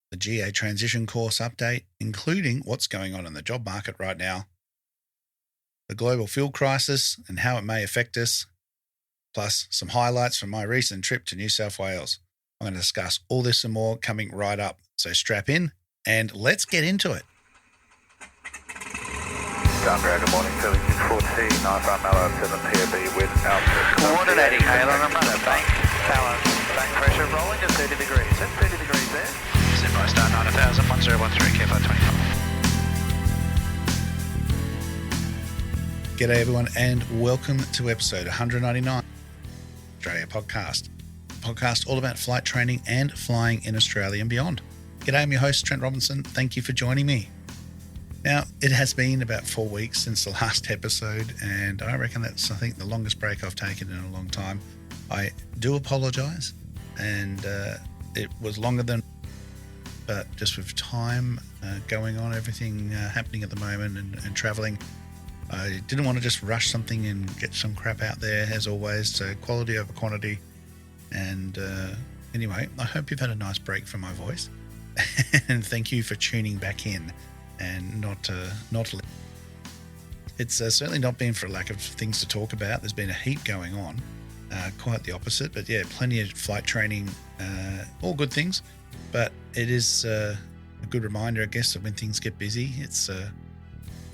the GA transition course update, including what's going on in the job market right now, the global fuel crisis and how it may affect us, plus some highlights from my recent trip to New South Wales. I'm going to discuss all this and more coming right up. So strap in and let's get into it. Good morning, 3614, 95 Mallow 7 POB with Alpha. Coordinating, Halen, I'm running bank pressure rolling to 30 degrees. That's 30 degrees there. Sunrise star 9000, 1013, KFR 25. G'day everyone and welcome to episode 199 Australia Podcast. Podcast all about flight training and flying in Australia and beyond. G'day, I'm your host Trent Robinson. Thank you for joining me. Now, it has been about 4 weeks since the last episode, and I reckon that's, I think, the longest break I've taken in a long time. I do apologise, and it was longer than, but just with time going on, everything happening at the moment and travelling, I didn't want to just rush something and get some crap out there, as always, so quality over quantity. And anyway, I hope you've had a nice break from my voice, and thank you for tuning back in. And not it's certainly not been for a lack of things to talk about. There's been a heap going on, quite the opposite. But yeah, plenty of flight training, all good things. But it is a good reminder, I guess, that when things get busy, it's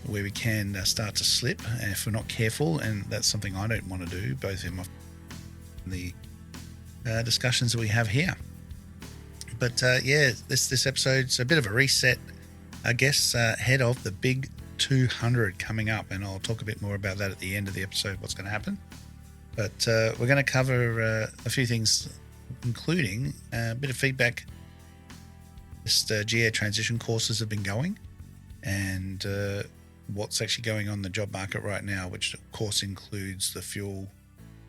where we can start to slip if we're not careful. And that's something I don't want to do, both in the discussions that we have here. But yeah, this episode's a bit of a reset, I guess, ahead of the big 200 coming up, and I'll talk a bit more about that at the end of the episode, what's going to happen. But we're going to cover a few things, including a bit of feedback. Just GA transition courses have been going, and what's actually going on in the job market right now, which of course includes the fuel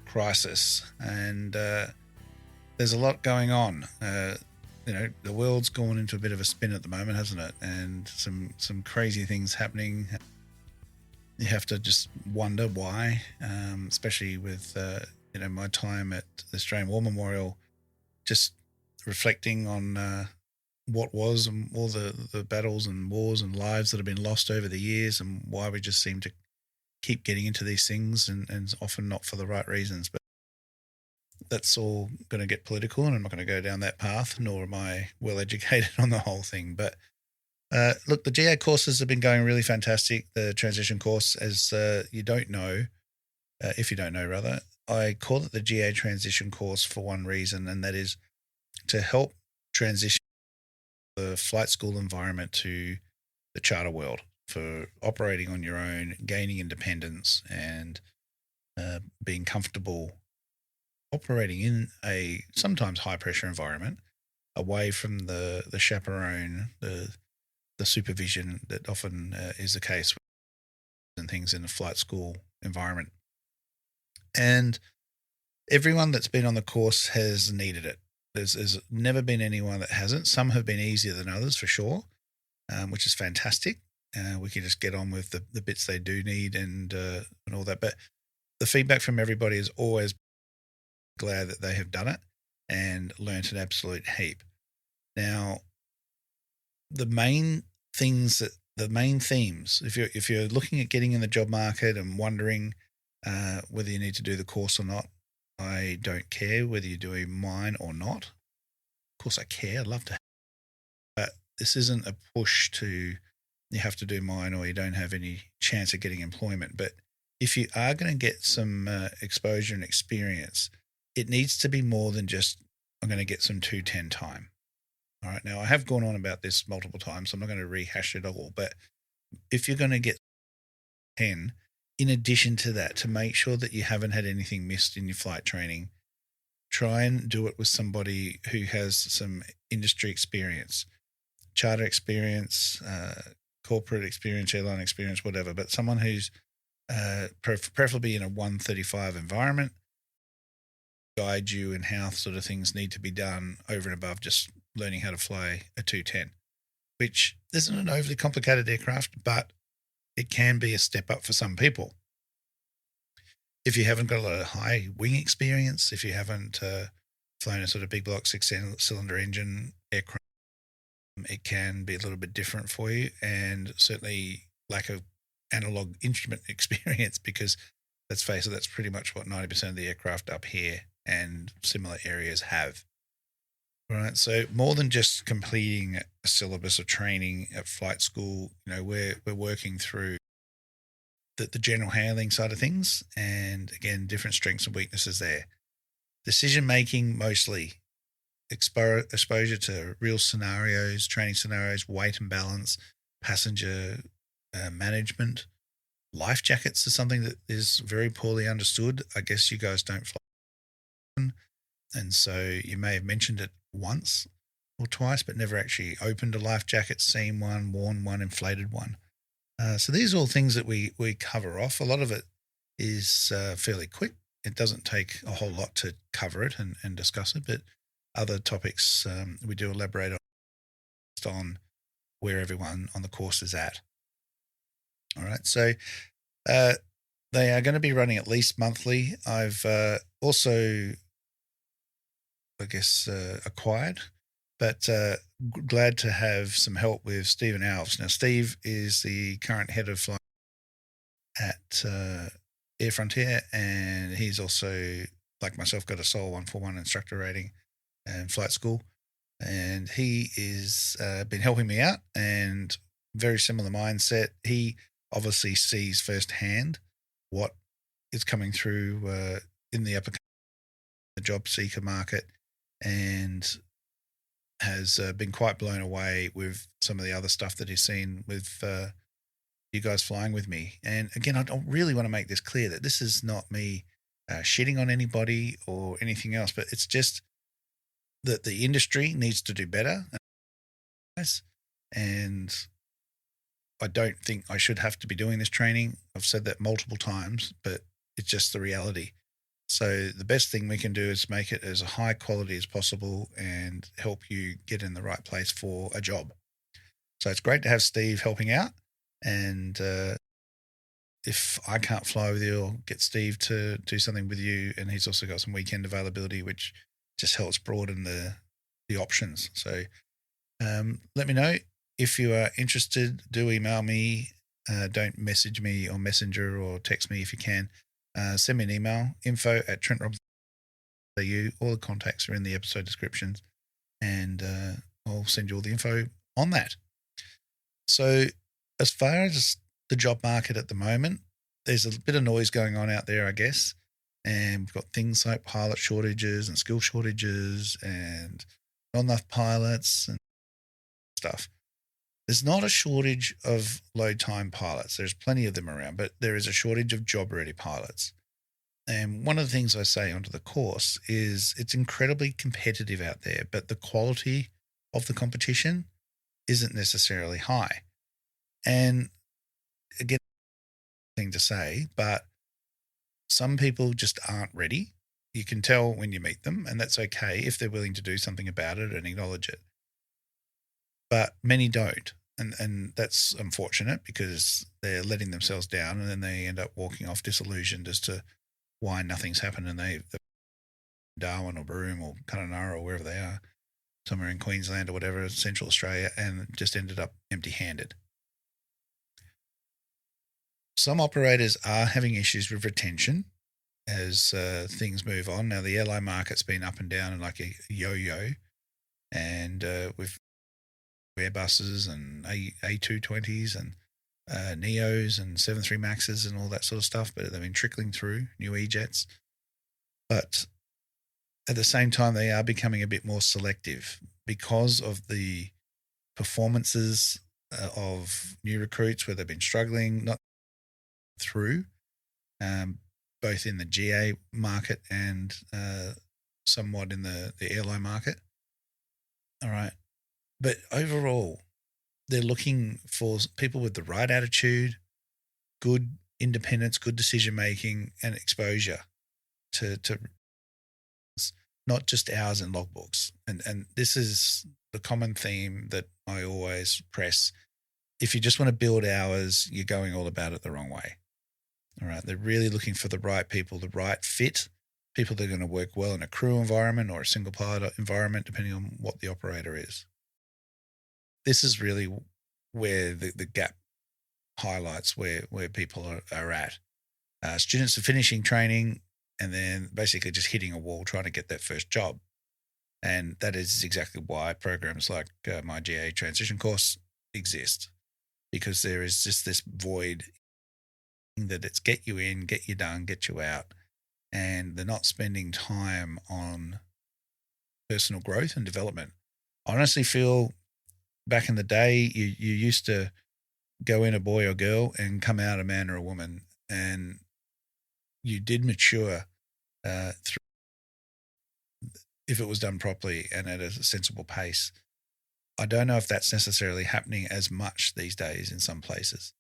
crisis. And there's a lot going on. The world's gone into a bit of a spin at the moment, hasn't it? And some crazy things happening. You have to just wonder why, especially with, my time at the Australian War Memorial, just reflecting on what was and all the battles and wars and lives that have been lost over the years, and why we just seem to keep getting into these things and often not for the right reasons. But that's all going to get political, and I'm not going to go down that path, nor am I well educated on the whole thing. But look, the GA courses have been going really fantastic. The transition course, as you don't know, if you don't know, rather, I call it the GA transition course for one reason, and that is to help transition the flight school environment to the charter world for operating on your own, gaining independence, and being comfortable operating in a sometimes high pressure environment, away from the chaperone, the supervision that often is the case and things in a flight school environment. And everyone that's been on the course has needed it. There's never been anyone that hasn't. Some have been easier than others for sure, which is fantastic. We can just get on with the bits they do need and all that. But the feedback from everybody is always glad that they have done it and learnt an absolute heap. Now, the main themes, if you're looking at getting in the job market and wondering whether you need to do the course or not, I don't care whether you're doing mine or not. Of course I care, I'd love to, but this isn't a push to you have to do mine or you don't have any chance of getting employment. But if you are going to get some exposure and experience, it needs to be more than just, I'm going to get some 210 time. All right. Now, I have gone on about this multiple times, so I'm not going to rehash it all. But if you're going to get 10, in addition to that, to make sure that you haven't had anything missed in your flight training, try and do it with somebody who has some industry experience, charter experience, corporate experience, airline experience, whatever, but someone who's preferably in a 135 environment, guide you in how sort of things need to be done over and above just learning how to fly a 210, which isn't an overly complicated aircraft, but it can be a step up for some people. If you haven't got a lot of high wing experience, if you haven't flown a sort of big block 6-cylinder engine aircraft, it can be a little bit different for you, and certainly lack of analog instrument experience, because let's face it, that's pretty much what 90% of the aircraft up here and similar areas have. Right. So more than just completing a syllabus of training at flight school, we're working through the general handling side of things, and again, different strengths and weaknesses there. Decision making, mostly exposure to real scenarios, training scenarios, weight and balance, passenger management. Life jackets is something that is very poorly understood. I guess you guys don't fly, and so you may have mentioned it once or twice, but never actually opened a life jacket, seen one, worn one, inflated one. So these are all things that we cover off. A lot of it is fairly quick. It doesn't take a whole lot to cover it and discuss it, but other topics we do elaborate on where everyone on the course is at. All right, so they are going to be running at least monthly. I've also, I guess, acquired, but glad to have some help with Stephen Alves. Now, Steve is the current head of flight at Air Frontier, and he's also, like myself, got a Sol 141 instructor rating and flight school, and he is been helping me out, and very similar mindset. He obviously sees firsthand what is coming through in the job seeker market, and has been quite blown away with some of the other stuff that he's seen with you guys flying with me. And again, I don't really want to make this clear that this is not me shitting on anybody or anything else, but it's just that the industry needs to do better. And I don't think I should have to be doing this training. I've said that multiple times, but it's just the reality. So the best thing we can do is make it as high quality as possible and help you get in the right place for a job. So it's great to have Steve helping out. And if I can't fly with you, I'll get Steve to do something with you. And he's also got some weekend availability, which just helps broaden the options. So let me know if you are interested. Do email me. Don't message me on Messenger, or text me if you can. Send me an email, info@trentrobinson.au. All the contacts are in the episode descriptions, and I'll send you all the info on that. So as far as the job market at the moment, there's a bit of noise going on out there, I guess. And we've got things like pilot shortages and skill shortages and not enough pilots and stuff. There's not a shortage of low time pilots. There's plenty of them around, but there is a shortage of job ready pilots. And one of the things I say onto the course is it's incredibly competitive out there, but the quality of the competition isn't necessarily high. And again, thing to say, but some people just aren't ready. You can tell when you meet them, and that's okay if they're willing to do something about it and acknowledge it. But many don't, and that's unfortunate, because they're letting themselves down, and then they end up walking off disillusioned as to why nothing's happened, and they're Darwin or Broome or Kununurra or wherever they are, somewhere in Queensland or whatever, Central Australia, and just ended up empty-handed. Some operators are having issues with retention as things move on. Now, the airline market's been up and down and like a yo-yo, and with Airbuses and A220s and Neos and 73 Maxes and all that sort of stuff, but they've been trickling through, new E-jets. But at the same time, they are becoming a bit more selective because of the performances of new recruits where they've been struggling, not through, both in the GA market and somewhat in the airline market. All right. But overall, they're looking for people with the right attitude, good independence, good decision-making, and exposure to not just hours and logbooks. And this is the common theme that I always press. If you just want to build hours, you're going all about it the wrong way. All right. They're really looking for the right people, the right fit, people that are going to work well in a crew environment or a single pilot environment, depending on what the operator is. this is really where the gap highlights where people are at. Students are finishing training and then basically just hitting a wall trying to get that first job. And that is exactly why programs like my GA transition course exist, because there is just this void that it's get you in, get you done, get you out. And they're not spending time on personal growth and development. I honestly feel back in the day, you used to go in a boy or girl and come out a man or a woman, and you did mature through if it was done properly and at a sensible pace. I don't know if that's necessarily happening as much these days in some places.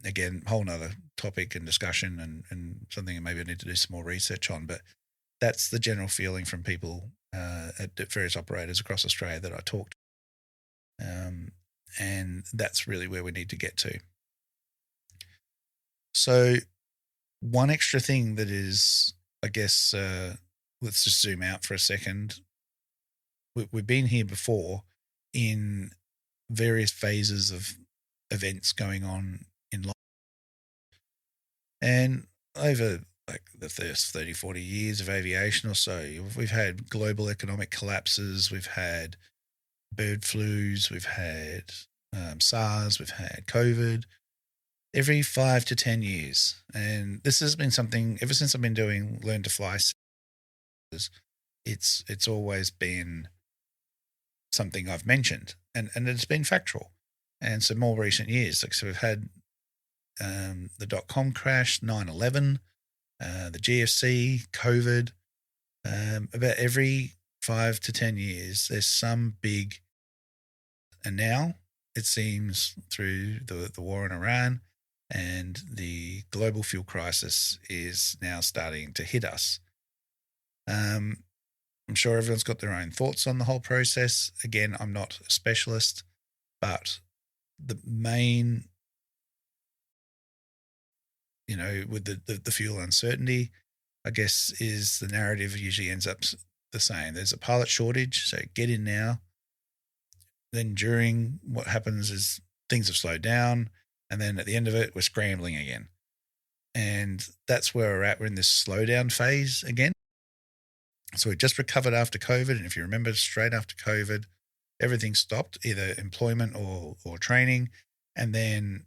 Again, whole nother topic and discussion and something maybe I need to do some more research on, but that's the general feeling from people at various operators across Australia that I talked to. And that's really where we need to get to. So one extra thing that is, I guess, let's just zoom out for a second. We've been here before in various phases of events going on in life. And over like the first 30, 40 years of aviation or so, we've had global economic collapses, we've had bird flus, we've had SARS, we've had COVID, every 5 to 10 years. And this has been something ever since I've been doing Learn to Fly. It's always been something I've mentioned, and it's been factual. And so more recent years, like so we've had the .com crash, 9/11, the GFC, COVID. About every 5 to 10 years, there's some big. And now it seems through the war in Iran and the global fuel crisis is now starting to hit us. I'm sure everyone's got their own thoughts on the whole process. Again, I'm not a specialist, but the main, with the fuel uncertainty, I guess, is the narrative usually ends up the same. There's a pilot shortage, so get in now. Then during, what happens is things have slowed down, and then at the end of it, we're scrambling again. And that's where we're at. We're in this slowdown phase again. So we just recovered after COVID, and if you remember, straight after COVID, everything stopped, either employment or training, and then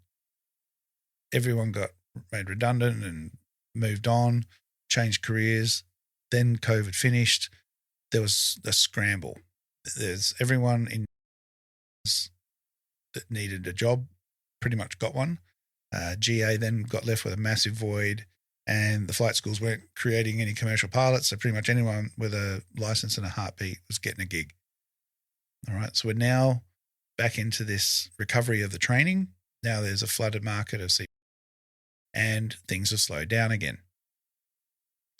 everyone got made redundant and moved on, changed careers. Then COVID finished. There was a scramble. There's everyone in that needed a job pretty much got one. GA then got left with a massive void, and the flight schools weren't creating any commercial pilots, so pretty much anyone with a license and a heartbeat was getting a gig. All right, so we're now back into this recovery of the training. Now there's a flooded market of C, and things have slowed down again.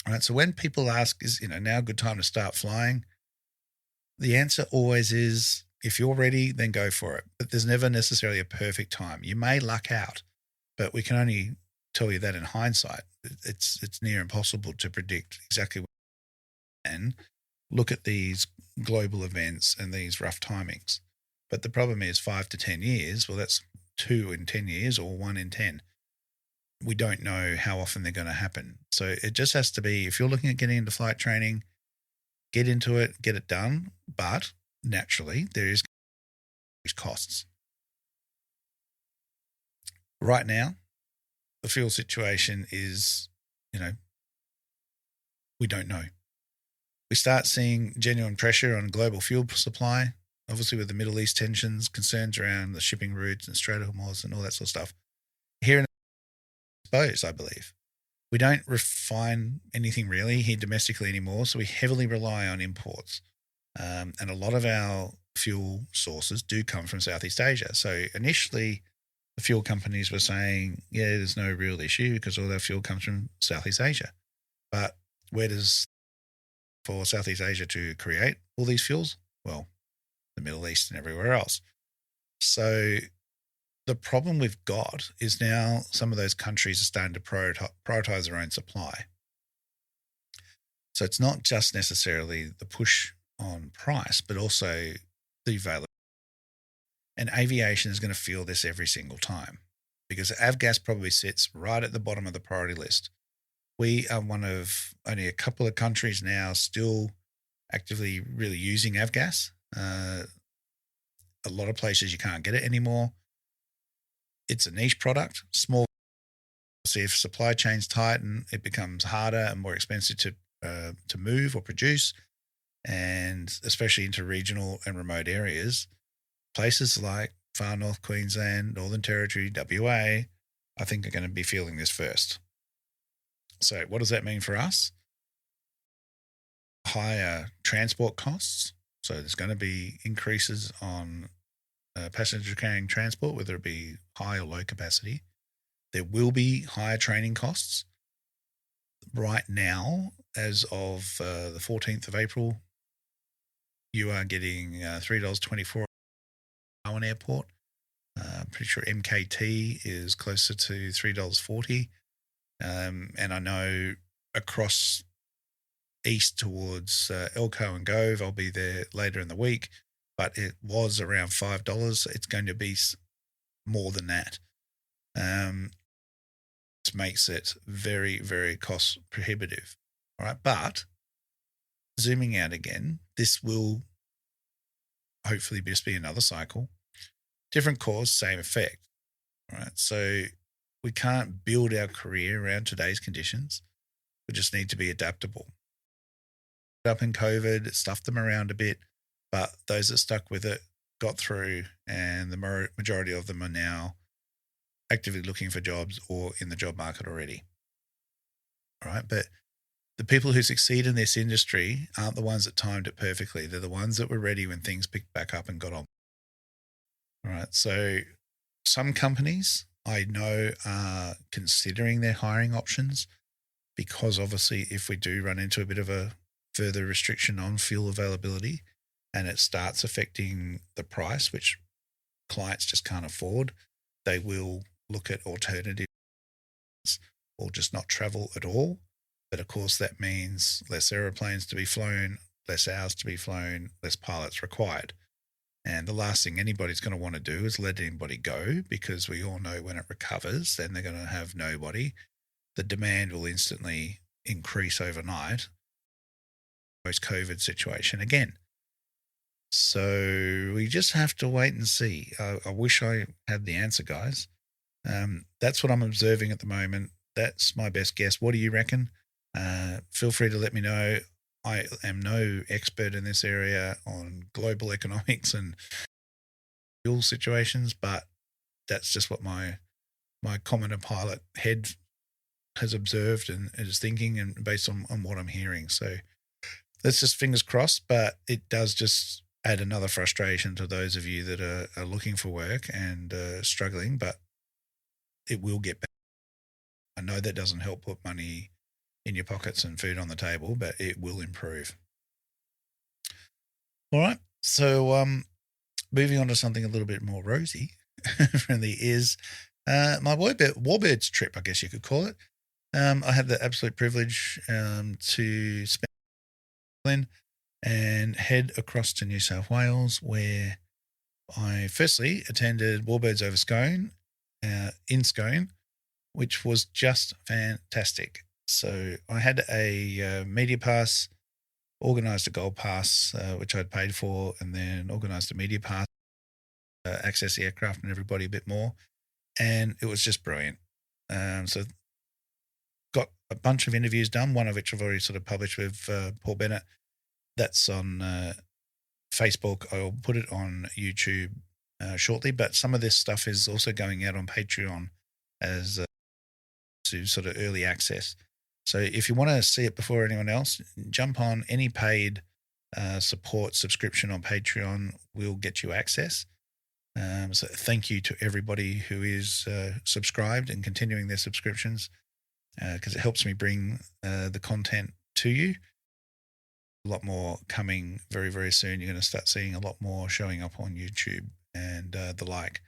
All right, so when people ask, is now a good time to start flying? The answer always is, if you're ready, then go for it. But there's never necessarily a perfect time. You may luck out, but we can only tell you that in hindsight. It's near impossible to predict exactly what. And look at these global events and these rough timings. But the problem is 5 to 10 years. Well, that's 2 in 10 years or 1 in 10. We don't know how often they're going to happen. So it just has to be, if you're looking at getting into flight training, get into it, get it done. But naturally, there is costs. Right now, the fuel situation is, we don't know. We start seeing genuine pressure on global fuel supply, obviously with the Middle East tensions, concerns around the shipping routes and Strait of Hormuz and all that sort of stuff. Here in Australia, I believe, we don't refine anything really here domestically anymore, so we heavily rely on imports. And a lot of our fuel sources do come from Southeast Asia. So initially, the fuel companies were saying, yeah, there's no real issue because all our fuel comes from Southeast Asia. But where does for Southeast Asia to create all these fuels? Well, the Middle East and everywhere else. So the problem we've got is now some of those countries are starting to prioritize their own supply. So it's not just necessarily the push on price, but also the availability. And aviation is going to feel this every single time because avgas probably sits right at the bottom of the priority list. We are one of only a couple of countries now still actively really using avgas. A lot of places you can't get it anymore. It's a niche product, small. See, if supply chains tighten, it becomes harder and more expensive to move or produce, and especially into regional and remote areas. Places like far north Queensland, Northern Territory, WA, I think are going to be feeling this first. So what does that mean for us? Higher transport costs. So there's going to be increases on passenger carrying transport, whether it be high or low capacity. There will be higher training costs. Right now, as of the 14th of April, you are getting $3.24 an airport. I'm pretty sure MKT is closer to $3.40. And I know across east towards Elko and Gove, I'll be there later in the week, but it was around $5. It's going to be more than that. This makes it very, very cost prohibitive. All right. But zooming out again, this will hopefully just be another cycle. Different cause, same effect. All right. So we can't build our career around today's conditions. We just need to be adaptable. Up in COVID, it stuffed them around a bit, but those that stuck with it got through, and the majority of them are now actively looking for jobs or in the job market already. All right. But the people who succeed in this industry aren't the ones that timed it perfectly. They're the ones that were ready when things picked back up and got on. All right. So some companies I know are considering their hiring options because obviously if we do run into a bit of a further restriction on fuel availability and it starts affecting the price, which clients just can't afford, they will look at alternatives or just not travel at all. But of course, that means less aeroplanes to be flown, less hours to be flown, less pilots required. And the last thing anybody's going to want to do is let anybody go, because we all know when it recovers, then they're going to have nobody. The demand will instantly increase overnight. Post-COVID situation again. So we just have to wait and see. I wish I had the answer, guys. That's what I'm observing at the moment. That's my best guess. What do you reckon? Feel free to let me know. I am no expert in this area on global economics and fuel situations, but that's just what my commoner pilot head has observed and is thinking, and based on what I'm hearing. So let's just fingers crossed, but it does just add another frustration to those of you that are looking for work and struggling, but it will get better. I know that doesn't help put money in your pockets and food on the table, but it will improve. All right. So moving on to something a little bit more rosy friendly is my Warbirds trip, I guess you could call it. I had the absolute privilege to spend and head across to New South Wales, where I firstly attended Warbirds over Scone, in Scone, which was just fantastic. So I had a media pass, organised a gold pass, which I'd paid for, and then organised a media pass, access the aircraft and everybody a bit more. And it was just brilliant. So got a bunch of interviews done, one of which I've already sort of published with Paul Bennett. That's on Facebook. I'll put it on YouTube shortly, but some of this stuff is also going out on Patreon as to sort of early access. So if you want to see it before anyone else, jump on any paid support subscription on Patreon will get you access. So thank you to everybody who is subscribed and continuing their subscriptions, because it helps me bring the content to you. A lot more coming very, very soon. You're going to start seeing a lot more showing up on YouTube and the like.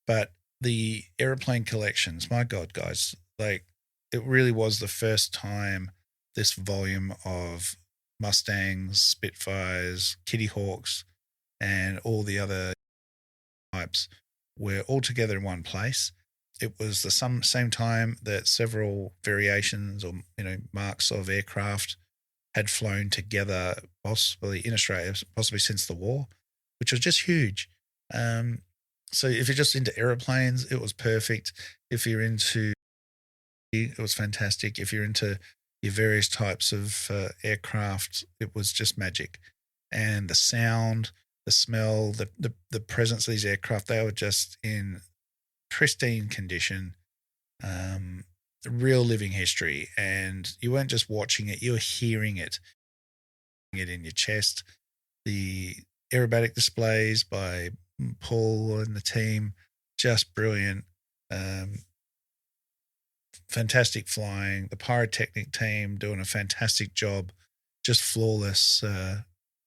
But the airplane collections, my God, guys, like, it really was the first time this volume of Mustangs, Spitfires, Kitty Hawks, and all the other types were all together in one place. It was the same time that several variations or marks of aircraft had flown together, possibly in Australia, possibly since the war, which was just huge. So if you're just into aeroplanes, it was perfect. If you're into, it was fantastic. If you're into your various types of aircraft, it was just magic. And the sound, the smell, the presence of these aircraft, they were just in pristine condition, real living history. And you weren't just watching it, you were hearing it in your chest. The aerobatic displays by Paul and the team, just brilliant. Fantastic flying. The pyrotechnic team doing a fantastic job, just flawless. The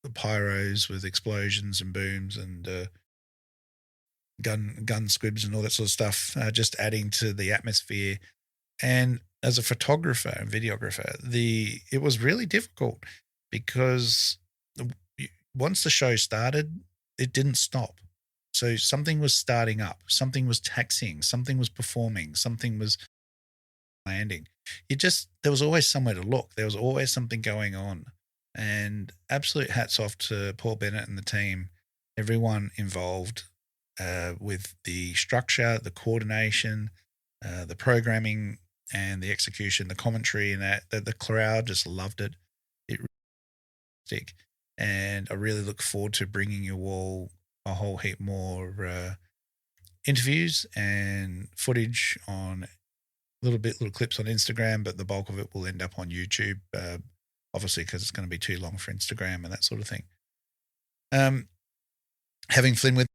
pyros with explosions and booms and gun squibs and all that sort of stuff, just adding to the atmosphere. And as a photographer and videographer, it was really difficult because once the show started, it didn't stop. So something was starting up, something was taxiing, something was performing, something was landing. There was always somewhere to look. There was always something going on. And absolute hats off to Paul Bennett and the team, everyone involved with the structure, the coordination, the programming and the execution, the commentary, and that the crowd just loved it. It really stick. And I really look forward to bringing you all a whole heap more interviews and footage on little clips on Instagram, but the bulk of it will end up on YouTube, obviously because it's going to be too long for Instagram and that sort of thing. Having Flynn with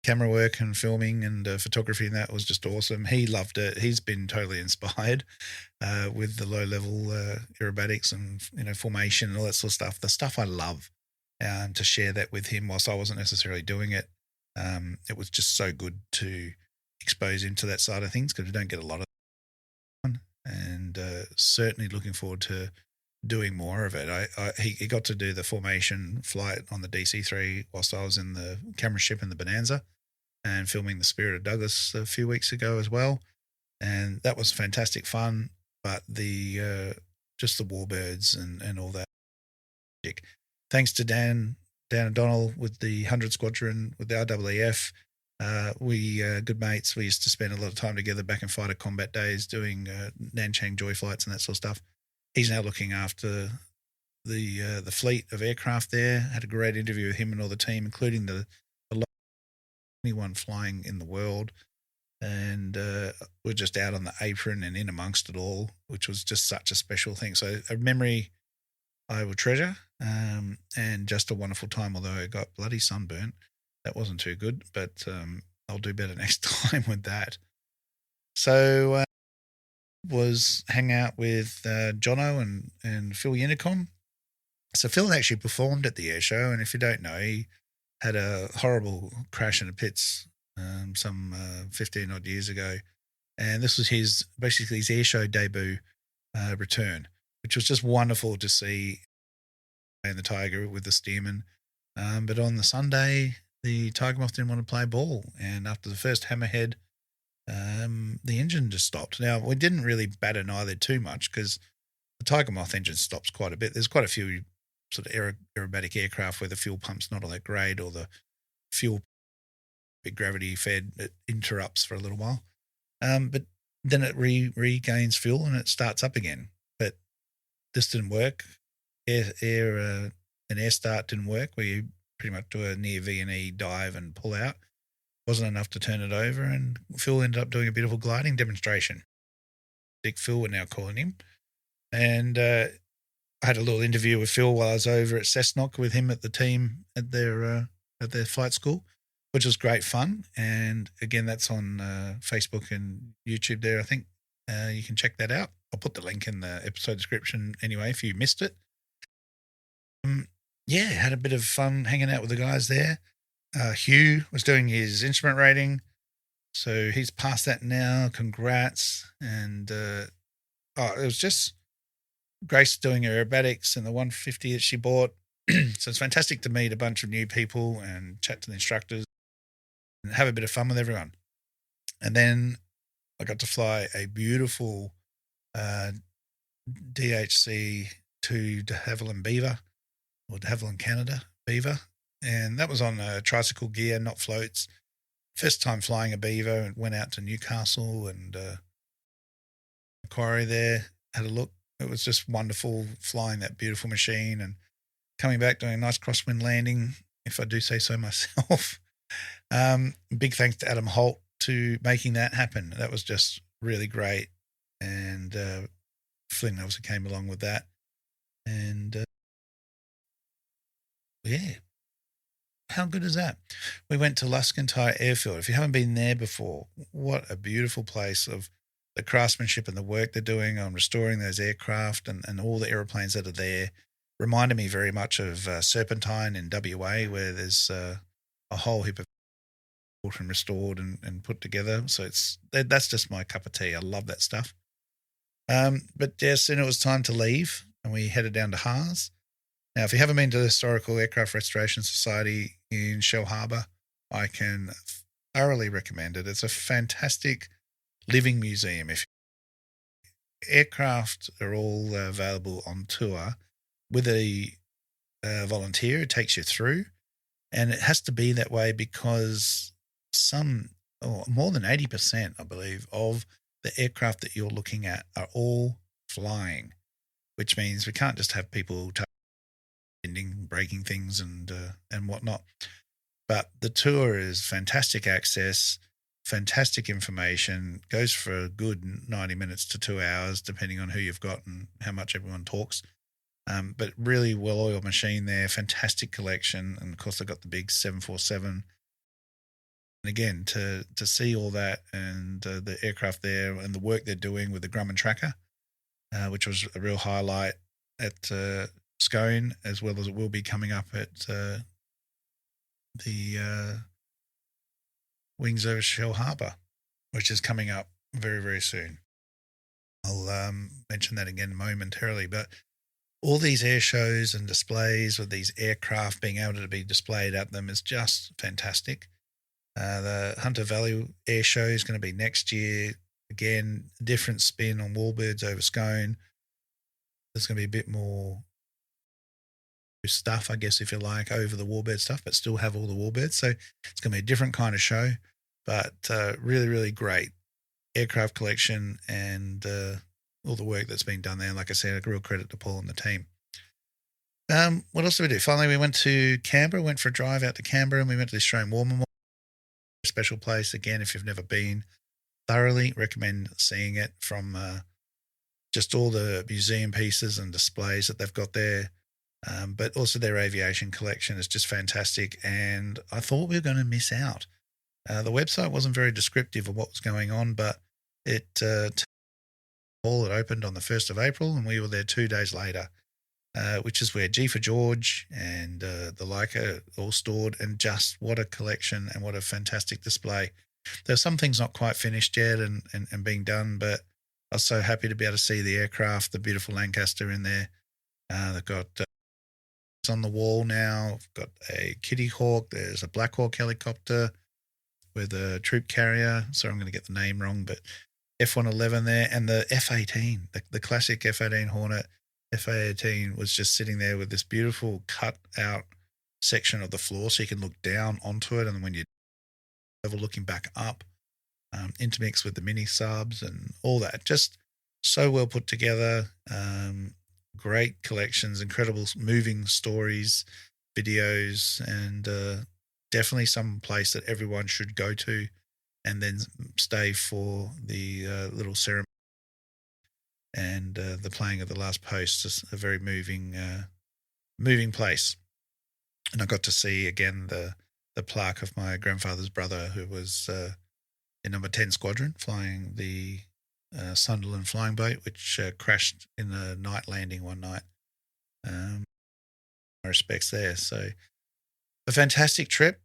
camera work and filming and photography, and that was just awesome. He loved it. He's been totally inspired with the low level aerobatics and formation and all that sort of stuff. The stuff I love, to share that with him whilst I wasn't necessarily doing it. It was just so good to expose him to that side of things because we don't get a lot of it. And certainly looking forward to doing more of it. He got to do the formation flight on the DC-3 whilst I was in the camera ship in the Bonanza and filming the Spirit of Douglas a few weeks ago as well. And that was fantastic fun. But just the Warbirds and all that. Thanks to Dan O'Donnell with the 100 Squadron with the RAAF. We good mates. We used to spend a lot of time together back in fighter combat days doing Nanchang joy flights and that sort of stuff. He's now looking after the fleet of aircraft there. Had a great interview with him and all the team, including the only one flying in the world. And we're just out on the apron and in amongst it all, which was just such a special thing. So a memory I will treasure, and just a wonderful time, although I got bloody sunburnt. That wasn't too good, but I'll do better next time with that. So was hang out with Jono and Phil Unicom. So Phil actually performed at the Airshow, and if you don't know, he had a horrible crash in the pits some 15 odd years ago, and this was basically his Airshow debut return, which was just wonderful to see. And the Tiger with the Stearman, but on the Sunday the Tiger Moth didn't want to play ball, and after the first hammerhead, the engine just stopped. Now we didn't really bat an eyelid too much because the Tiger Moth engine stops quite a bit. There's quite a few sort of aerobatic aircraft where the fuel pump's not all that great, or the fuel big gravity fed, it interrupts for a little while, but then it regains fuel and it starts up again. But this didn't work. An air start didn't work, where you pretty much do a near V&E dive and pull out. Wasn't enough to turn it over, and Phil ended up doing a bit of a gliding demonstration. Dick Phil, we're now calling him. And I had a little interview with Phil while I was over at Cessnock with him at the team at their flight school, which was great fun. And again, that's on Facebook and YouTube there, I think. You can check that out. I'll put the link in the episode description anyway if you missed it. Had a bit of fun hanging out with the guys there. Hugh was doing his instrument rating, so he's passed that now. Congrats. And it was just Grace doing her aerobatics and the 150 that she bought. So it's fantastic to meet a bunch of new people and chat to the instructors. and have a bit of fun with everyone. And then I got to fly a beautiful DHC to de Havilland Beaver, or de Havilland Canada Beaver. And that was on tricycle gear, not floats. First time flying a Beaver, and went out to Newcastle and Macquarie there, had a look. It was just wonderful flying that beautiful machine and coming back doing a nice crosswind landing, if I do say so myself. Big thanks to Adam Holt to making that happen. That was just really great. And Flynn obviously came along with that. And yeah, how good is that? We went to Luscombe Airfield. If you haven't been there before, what a beautiful place of the craftsmanship and the work they're doing on restoring those aircraft and all the aeroplanes that are there. Reminded me very much of Serpentine in WA, where there's a whole heap of built and restored and put together. So that's just my cup of tea. I love that stuff. But yeah, soon it was time to leave, and we headed down to Haas. Now, if you haven't been to the Historical Aircraft Restoration Society in Shell Harbour, I can thoroughly recommend it. It's a fantastic living museum. If aircraft are all available on tour with a volunteer, it takes you through, and it has to be that way because more than 80%, I believe, of the aircraft that you're looking at are all flying, which means we can't just have people breaking things and whatnot. But the tour is fantastic access, fantastic information, goes for a good 90 minutes to 2 hours, depending on who you've got and how much everyone talks. But really well-oiled machine there, fantastic collection. And of course, they've got the big 747. And again, to see all that and the aircraft there and the work they're doing with the Grumman tracker, which was a real highlight at Scone, as well as it will be coming up at the Wings over Shell Harbour, which is coming up very, very soon. I'll mention that again momentarily, but all these air shows and displays with these aircraft being able to be displayed at them is just fantastic. The Hunter Valley Air Show is going to be next year. Again, different spin on Warbirds over Scone. There's going to be a bit more stuff, I guess, if you like, over the Warbird stuff, but still have all the Warbirds. So it's going to be a different kind of show, but really, really great aircraft collection and all the work that's been done there. Like I said, a real credit to Paul and the team. What else did we do? Finally, we went to Canberra, went for a drive out to Canberra, and we went to the Australian War Memorial. Special place. Again, if you've never been, thoroughly recommend seeing it from just all the museum pieces and displays that they've got there. But also their aviation collection is just fantastic. And I thought we were going to miss out. The website wasn't very descriptive of what was going on, but it opened on the 1st of April, and we were there 2 days later, which is where G for George and the Leica all stored, and just what a collection and what a fantastic display. There's some things not quite finished yet and being done, but I was so happy to be able to see the aircraft, the beautiful Lancaster in there. They've got on the wall now. We've got a Kitty Hawk. There's a Black Hawk helicopter with a troop carrier. Sorry, I'm going to get the name wrong, but F-111 there, and the F-18, the classic F-18 Hornet. F-18 was just sitting there with this beautiful cut out section of the floor so you can look down onto it, and when you're looking back up, intermixed with the mini subs and all that. Just so well put together. Great collections, incredible moving stories, videos, and definitely some place that everyone should go to and then stay for the little ceremony and the playing of the last post. Is a very moving place. And I got to see again the plaque of my grandfather's brother, who was in number 10 Squadron, flying the Sunderland flying boat, which crashed in a night landing one night. My respects there. So a fantastic trip.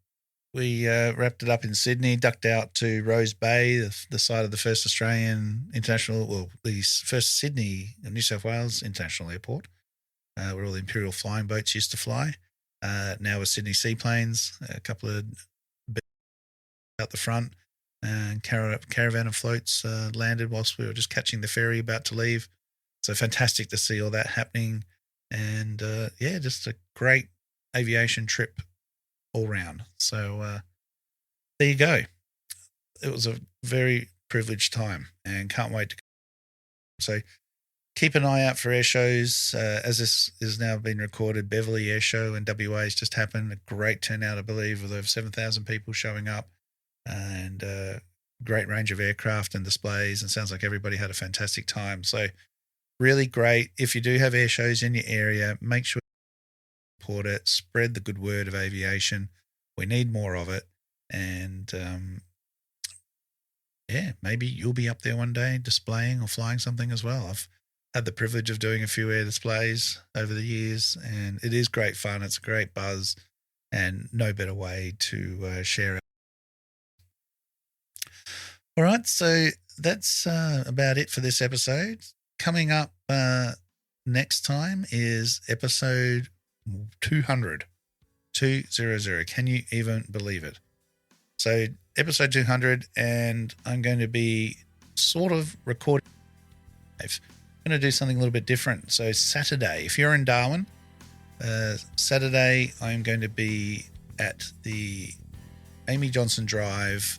We wrapped it up in Sydney, ducked out to Rose Bay, the site of the first Australian international, well, the first Sydney, New South Wales International Airport, where all the Imperial flying boats used to fly. Now with Sydney seaplanes, a couple of out the front, and caravan of floats landed whilst we were just catching the ferry about to leave. So fantastic to see all that happening. And just a great aviation trip all round. So there you go. It was a very privileged time and can't wait to go. So keep an eye out for air shows. As this is now being recorded, Beverly Air Show in WA has just happened. A great turnout, I believe, with over 7,000 people showing up, and great range of aircraft and displays. And sounds like everybody had a fantastic time. So really great. If you do have air shows in your area, make sure you support it. Spread the good word of aviation. We need more of it. And maybe you'll be up there one day displaying or flying something as well. I've had the privilege of doing a few air displays over the years, and it is great fun. It's a great buzz, and no better way to share it. All right, so that's about it for this episode. Coming up next time is episode 200. 200. Can you even believe it? So episode 200, and I'm going to be sort of recording. I'm going to do something a little bit different. So Saturday, if you're in Darwin, Saturday I'm going to be at the Amy Johnson Drive,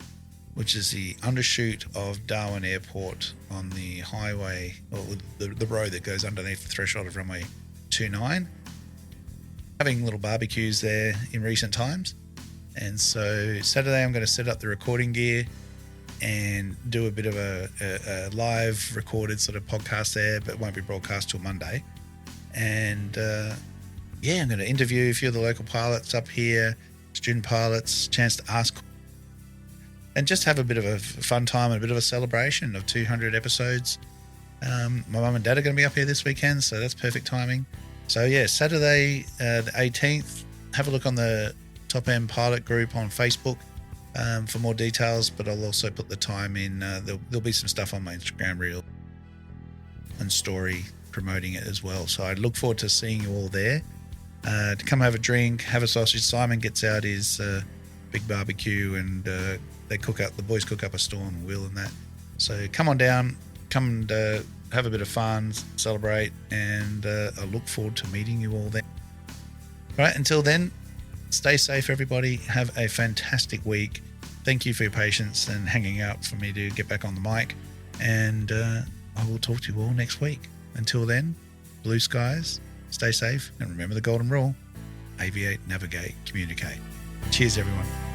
which is the undershoot of Darwin Airport on the highway, or the road that goes underneath the threshold of runway 29. Having little barbecues there in recent times. And so Saturday I'm going to set up the recording gear and do a bit of a live recorded sort of podcast there, but it won't be broadcast till Monday. And I'm going to interview a few of the local pilots up here, student pilots, chance to ask, and just have a bit of a fun time and a bit of a celebration of 200 episodes. My mum and dad are going to be up here this weekend, so that's perfect timing. So yeah, Saturday the 18th, have a look on the Top End Pilot group on Facebook for more details, but I'll also put the time in. There'll be some stuff on my Instagram reel and story promoting it as well. So I look forward to seeing you all there. To come have a drink, have a sausage. Simon gets out his big barbecue, and the boys cook up a storm wheel and that. So come on down, come and have a bit of fun, celebrate, and I look forward to meeting you all there. All right, until then, stay safe, everybody. Have a fantastic week. Thank you for your patience and hanging out for me to get back on the mic. And I will talk to you all next week. Until then, blue skies, stay safe, and remember the golden rule: aviate, navigate, communicate. Cheers, everyone.